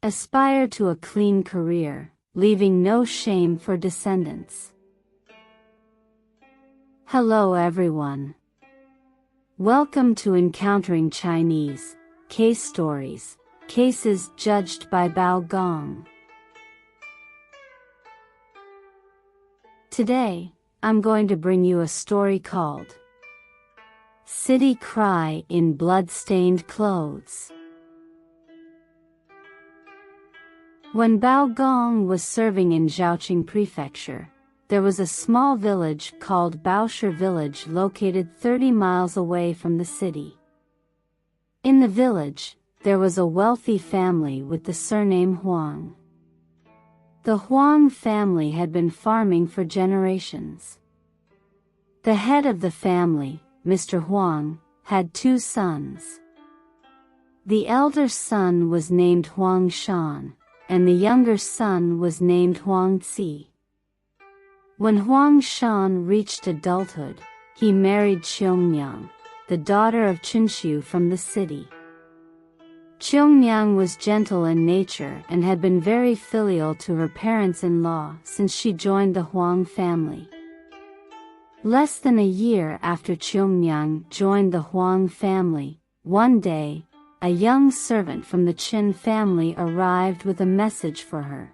Aspire to a clean career, leaving no shame for descendants. Hello everyone. Welcome to Encountering Chinese Case Stories, Cases Judged by Bao Gong. Today, I'm going to bring you a story called City Cry in Blood-Stained Clothes. When Bao Gong was serving in Zhaoqing Prefecture, there was a small village called Baoshi Village located 30 miles away from the city. In the village, there was a wealthy family with the surname Huang. The Huang family had been farming for generations. The head of the family, Mr. Huang, had 2 sons. The elder son was named Huang Shan, and the younger son was named Huang Ci. When Huang Shan reached adulthood, he married Qiongnyang, the daughter of Qinshu from the city. Qiongnyang was gentle in nature and had been very filial to her parents-in-law since she joined the Huang family. Less than a year after Qiongnyang joined the Huang family, one day, a young servant from the Qin family arrived with a message for her.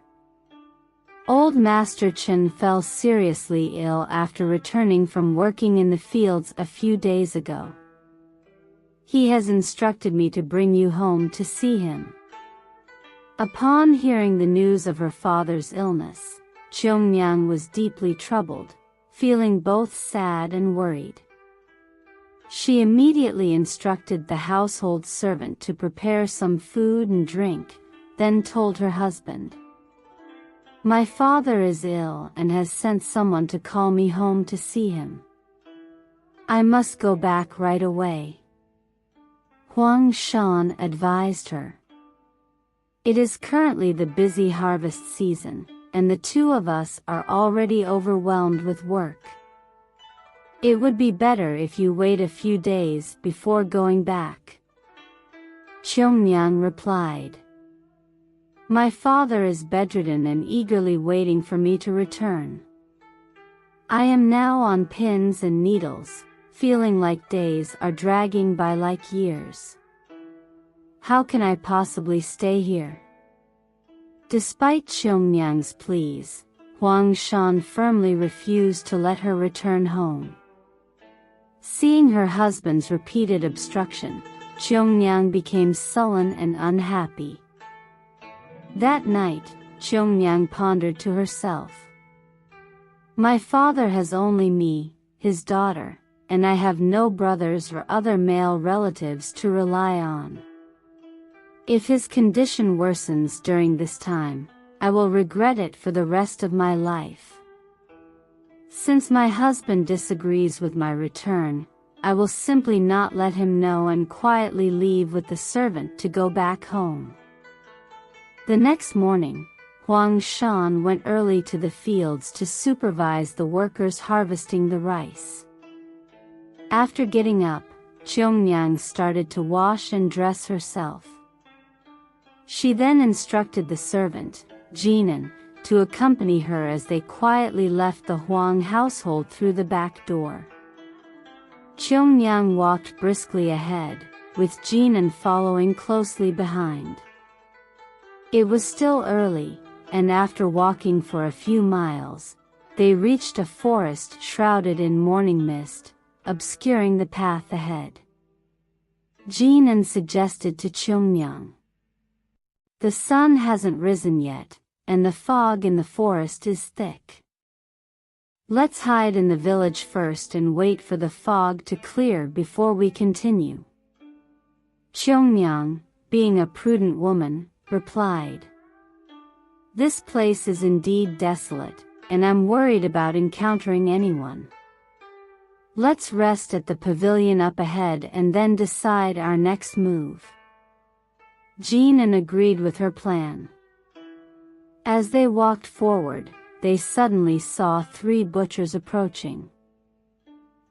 Old Master Qin fell seriously ill after returning from working in the fields a few days ago. He has instructed me to bring you home to see him. Upon hearing the news of her father's illness, Qiongnyang was deeply troubled, feeling both sad and worried. She immediately instructed the household servant to prepare some food and drink, then told her husband, "My father is ill and has sent someone to call me home to see him. I must go back right away." Huang Shan advised her. "It is currently the busy harvest season, and the 2 of us are already overwhelmed with work. It would be better if you wait a few days before going back." Qiongnyang replied, "My father is bedridden and eagerly waiting for me to return. I am now on pins and needles, feeling like days are dragging by like years. How can I possibly stay here?" Despite Qiongnyang's pleas, Huang Shan firmly refused to let her return home. Seeing her husband's repeated obstruction, Qiongnyang became sullen and unhappy. That night, Qiongnyang pondered to herself, "My father has only me, his daughter, and I have no brothers or other male relatives to rely on. If his condition worsens during this time, I will regret it for the rest of my life. Since my husband disagrees with my return, I will simply not let him know and quietly leave with the servant to go back home." The next morning, Huang Shan went early to the fields to supervise the workers harvesting the rice. After getting up, Qiongnyang started to wash and dress herself. She then instructed the servant, Jinan, to accompany her as they quietly left the Huang household through the back door. Qiongnyang walked briskly ahead, with Jinan following closely behind. It was still early, and after walking for a few miles, they reached a forest shrouded in morning mist, obscuring the path ahead. Jinan suggested to Qiongnyang, "The sun hasn't risen yet, and the fog in the forest is thick. Let's hide in the village first and wait for the fog to clear before we continue." Qiongnyang, being a prudent woman, replied, "This place is indeed desolate, and I'm worried about encountering anyone. Let's rest at the pavilion up ahead and then decide our next move." Jinan agreed with her plan. As they walked forward, they suddenly saw 3 butchers approaching.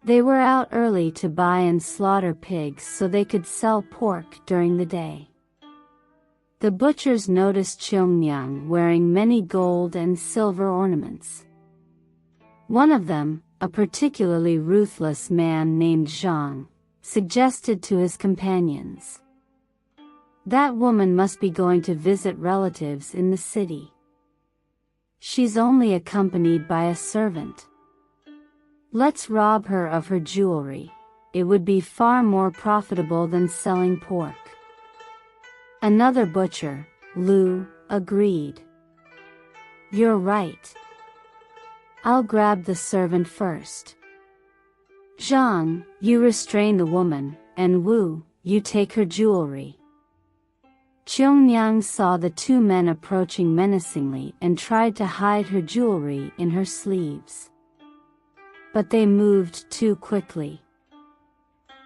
They were out early to buy and slaughter pigs so they could sell pork during the day. The butchers noticed Cheongmyang wearing many gold and silver ornaments. One of them, a particularly ruthless man named Zhang, suggested to his companions, "That woman must be going to visit relatives in the city. She's only accompanied by a servant. Let's rob her of her jewelry. It would be far more profitable than selling pork." Another butcher, Lu, agreed. "You're right. I'll grab the servant first. Zhang, you restrain the woman, and Wu, you take her jewelry." Cheongmyang saw the two men approaching menacingly and tried to hide her jewelry in her sleeves. But they moved too quickly.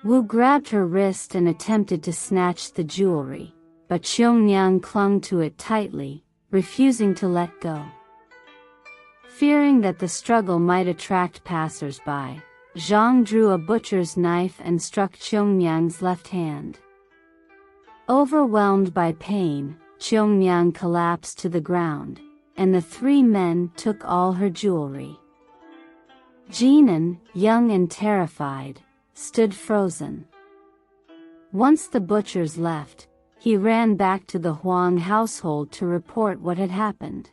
Wu grabbed her wrist and attempted to snatch the jewelry, but Cheongmyang clung to it tightly, refusing to let go. Fearing that the struggle might attract passers-by, Zhang drew a butcher's knife and struck Cheongmyang's left hand. Overwhelmed by pain, Cheongmyang collapsed to the ground, and the three men took all her jewelry. Jinan, young and terrified, stood frozen. Once the butchers left, he ran back to the Huang household to report what had happened.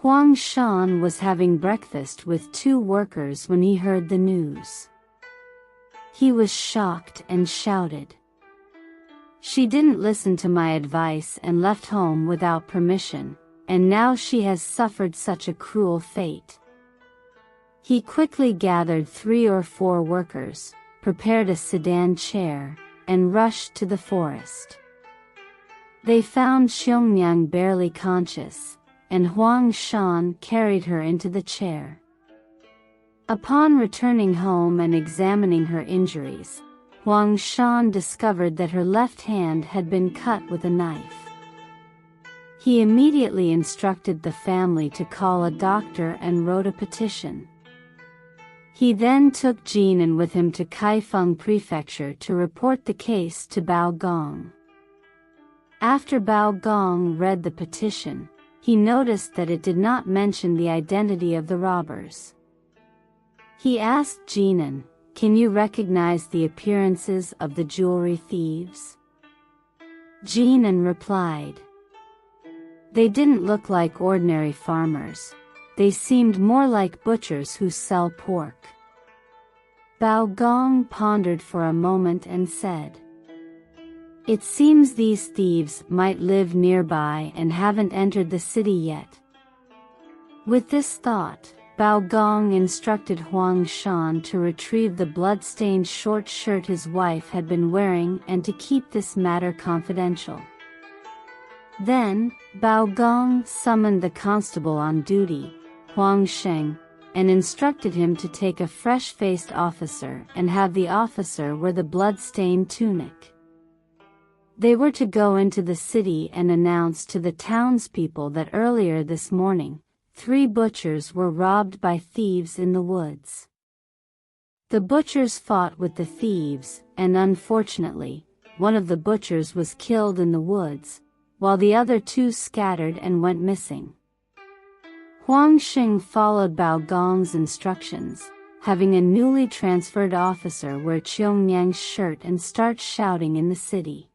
Huang Shan was having breakfast with two workers when he heard the news. He was shocked and shouted, "She didn't listen to my advice and left home without permission, and now she has suffered such a cruel fate." He quickly gathered 3 or 4 workers, prepared a sedan chair, and rushed to the forest. They found Cheongmyang barely conscious, and Huang Shan carried her into the chair. Upon returning home and examining her injuries, Huang Shan discovered that her left hand had been cut with a knife. He immediately instructed the family to call a doctor and wrote a petition. He then took Jinan with him to Kaifeng Prefecture to report the case to Bao Gong. After Bao Gong read the petition, he noticed that it did not mention the identity of the robbers. He asked Jinan, "Can you recognize the appearances of the jewelry thieves?" Jinan replied, "They didn't look like ordinary farmers. They seemed more like butchers who sell pork." Bao Gong pondered for a moment and said, "It seems these thieves might live nearby and haven't entered the city yet." With this thought, Bao Gong instructed Huang Shan to retrieve the blood-stained short shirt his wife had been wearing and to keep this matter confidential. Then, Bao Gong summoned the constable on duty, Huang Sheng, and instructed him to take a fresh-faced officer and have the officer wear the blood-stained tunic. They were to go into the city and announce to the townspeople that earlier this morning, 3 butchers were robbed by thieves in the woods. The butchers fought with the thieves, and unfortunately, one of the butchers was killed in the woods, while the other 2 scattered and went missing. Huang Xing followed Bao Gong's instructions, having a newly transferred officer wear Cheongmyang's shirt and start shouting in the city.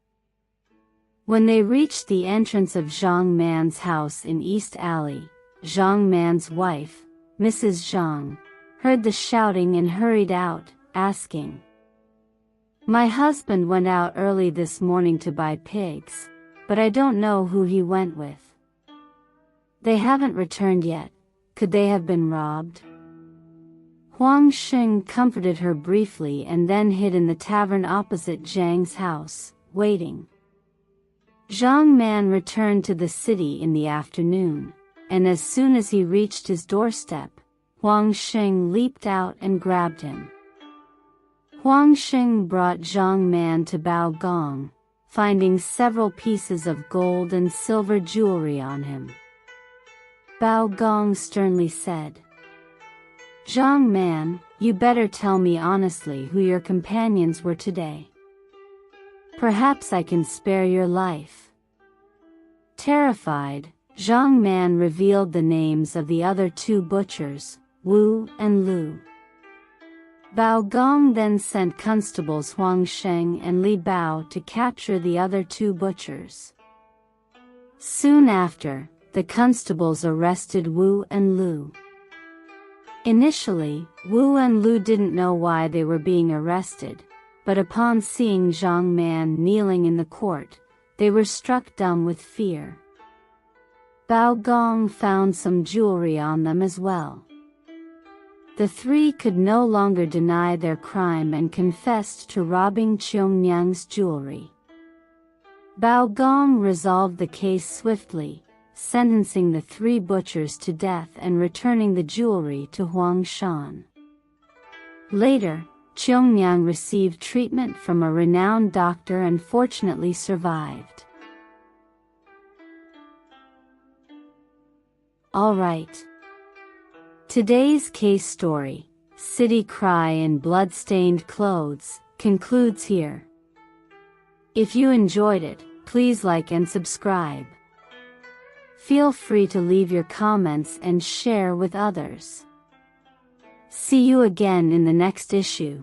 When they reached the entrance of Zhang Man's house in East Alley, Zhang Man's wife, Mrs. Zhang, heard the shouting and hurried out, asking, "My husband went out early this morning to buy pigs, but I don't know who he went with. They haven't returned yet. Could they have been robbed?" Huang Xing comforted her briefly and then hid in the tavern opposite Zhang's house, waiting. Zhang Man returned to the city in the afternoon, and as soon as he reached his doorstep, Huang Xing leaped out and grabbed him. Huang Xing brought Zhang Man to Bao Gong, finding several pieces of gold and silver jewelry on him. Bao Gong sternly said, "Zhang Man, you better tell me honestly who your companions were today. Perhaps I can spare your life." Terrified, Zhang Man revealed the names of the other two butchers, Wu and Lu. Bao Gong then sent constables Huang Sheng and Li Bao to capture the other two butchers. Soon after, the constables arrested Wu and Lu. Initially, Wu and Lu didn't know why they were being arrested, but upon seeing Zhang Man kneeling in the court, they were struck dumb with fear. Bao Gong found some jewelry on them as well. The three could no longer deny their crime and confessed to robbing Qiongnyang's jewelry. Bao Gong resolved the case swiftly, sentencing the three butchers to death and returning the jewelry to Huang Shan. Later, Qiongnyang received treatment from a renowned doctor and fortunately survived. Alright. Today's case story, City Cry in Blood-Stained Clothes, concludes here. If you enjoyed it, please like and subscribe. Feel free to leave your comments and share with others. See you again in the next issue.